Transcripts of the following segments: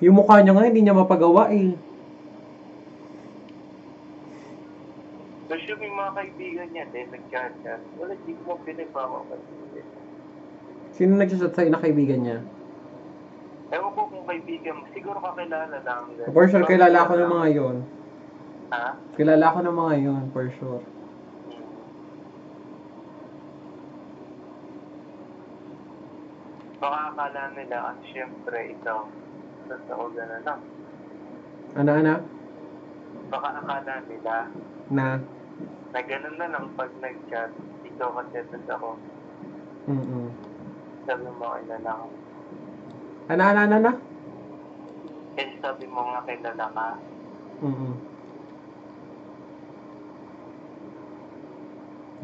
Yung mukha niya nga, hindi niya mapagawa eh. Tapos yung mga kaibigan niya din, nag-chat-chat. Wala, di ko pinagbawa kasi. Sino nag-chat sa'yo na kaibigan niya? Ewan ko kung kaibigan mo. Siguro kakilala lang. For sure, kilala ko ng mga yun. Ha? Kilala ko ng mga yun, for sure. Baka akala nila, syempre, ito. Totoo gano'n lang. Ano? Baka akala nila, Na gano'n na lang pag nag-chat, ikaw kasi ako. Sabi mo, kilala ka. Ano? Eh, sabi mo nga kilala ka.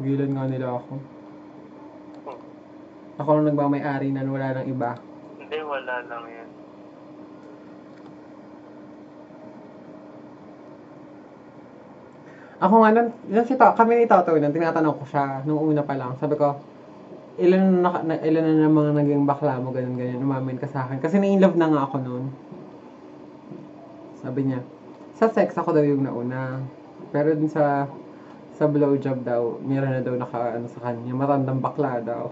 Gilan nga nila ako. Ako lang nagmamay-ari na wala nang iba. Hindi, wala lang yan. Ako nga, kami ni Toto, tinatanong ko siya, nung una pa lang, sabi ko, ilan na mga naging bakla mo, ganyan, umamin ka sa akin. Kasi na-inlove na nga ako noon. Sabi niya, sa sex ako daw yung nauna. Pero dun sa blowjob daw, meron na daw sa kanya, matandang bakla daw.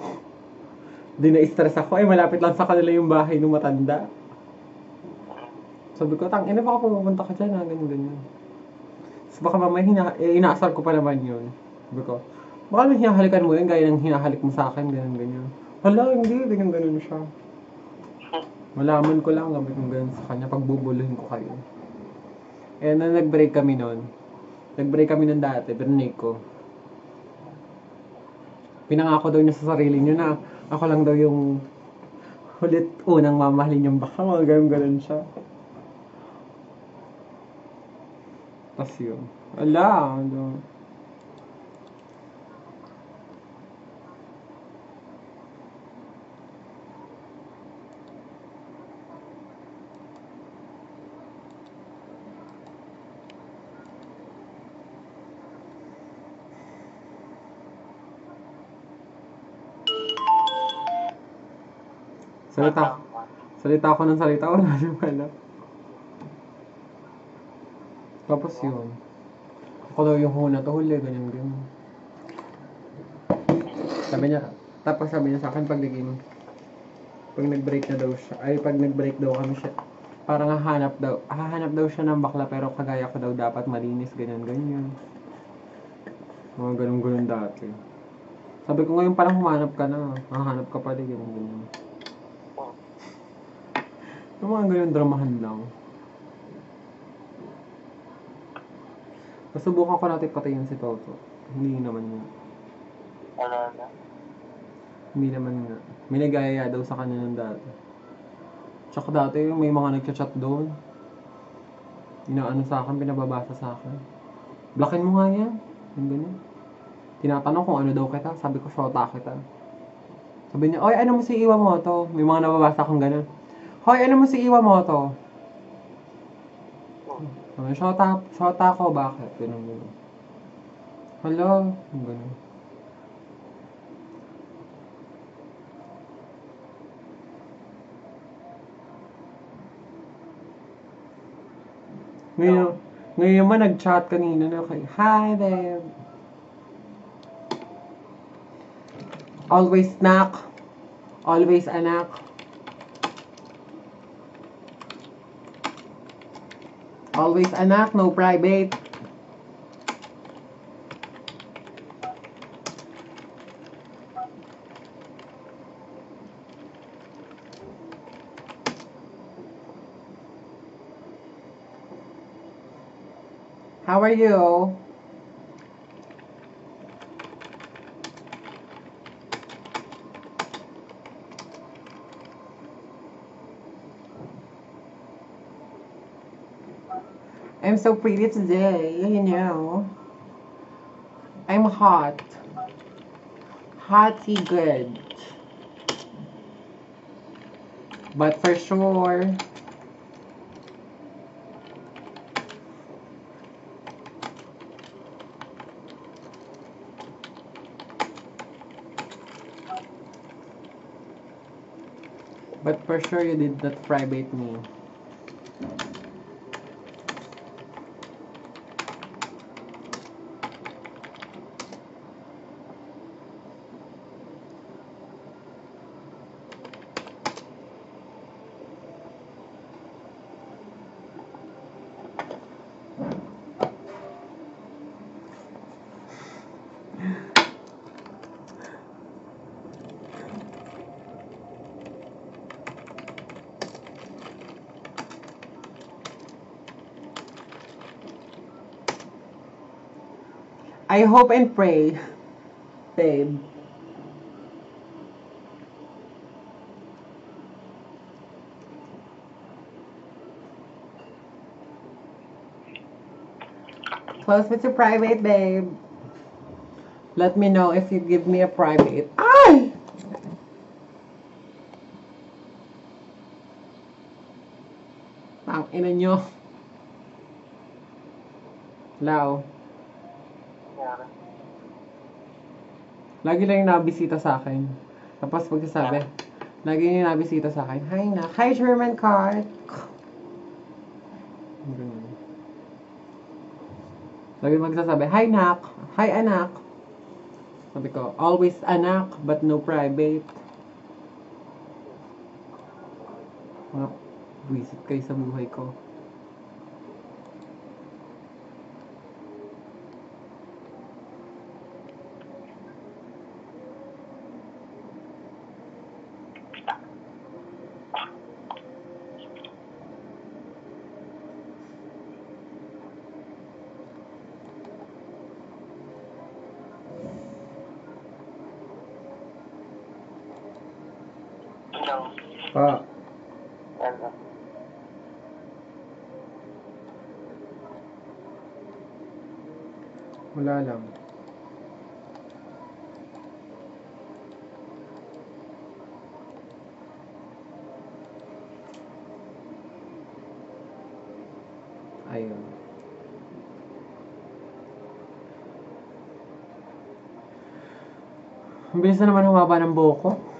Di na-stress ako, malapit lang sa kanila yung bahay ng matanda. Sabi ko, ina baka pumunta ka dyan, ganyan. So, baka mamaya inaasar ko pa naman yun. Sabi ko, baka may hinahalikan mo yun, gaya ng hinahalik mo sa akin, ganyan. Hala, hindi, ganyan siya. Malaman ko lang, gamit ng ganyan sa kanya, pagbubuluhin ko kayo. Na nag-break kami nun dati, berinig ko. Pinangako daw niya sa sarili niya na ako lang daw yung unang mamahalin niyang baka, ganyan siya. Tas yun. Ala, ano. Salita ako ng salita, wala naman pala. Tapos yun. Ako daw yung huna to huli, ganyan. Tapos sabi niya sa akin pag nag-break na daw siya, pag nag-break daw kami siya, parang hahanap daw siya ng bakla pero kagaya ko daw dapat malinis, ganyan. Mga ganun dati. Sabi ko ngayon parang humanap ka na, hahanap ka pa din, ganyan. Yung mga ganun dramahan lang. Nasubukan ko natin patayin si Toto. Hindi naman nga. Ano? Hindi naman nga. May nagaya daw sa kanya ng dati. Tsaka dati may mga nagchat-chat doon. Inaano sa akin, pinababasa sa akin. Blockin mo nga yan. Yung ganyan. Tinatanong kung ano daw kita. Sabi ko, shota kita. Sabi niya, oy, ano mo si Iwamoto? May mga nababasa akong ganun. Hoy, ano mo si Iwamoto? Shota ko, bakit? Ganun. Hello? Ganun. Ngayon naman nag-chat kanina na kay, hi there. Always snack. Always anak. Always anak, no private. How are you? I'm so pretty today, you know. I'm hot. Hotty good. But for sure, you did not private me. I hope and pray, babe. Close me to private, babe. Let me know if you give me a private. Ay! Ang ina nyo. Lao. Nangyari. Lagi lang yung nabisita sa akin. Tapos pagkasabi, lagi yung nabisita sa akin, hi na, hi German card. Ganun. Lagi magsasabi, hi nak, hi anak. Sabi ko, always anak, but no private. Mga buwisit kayo sa buhay ko. No. Pa, Ano? wala lang. Ayun. Ang bilis na naman humaba ng buhok ko.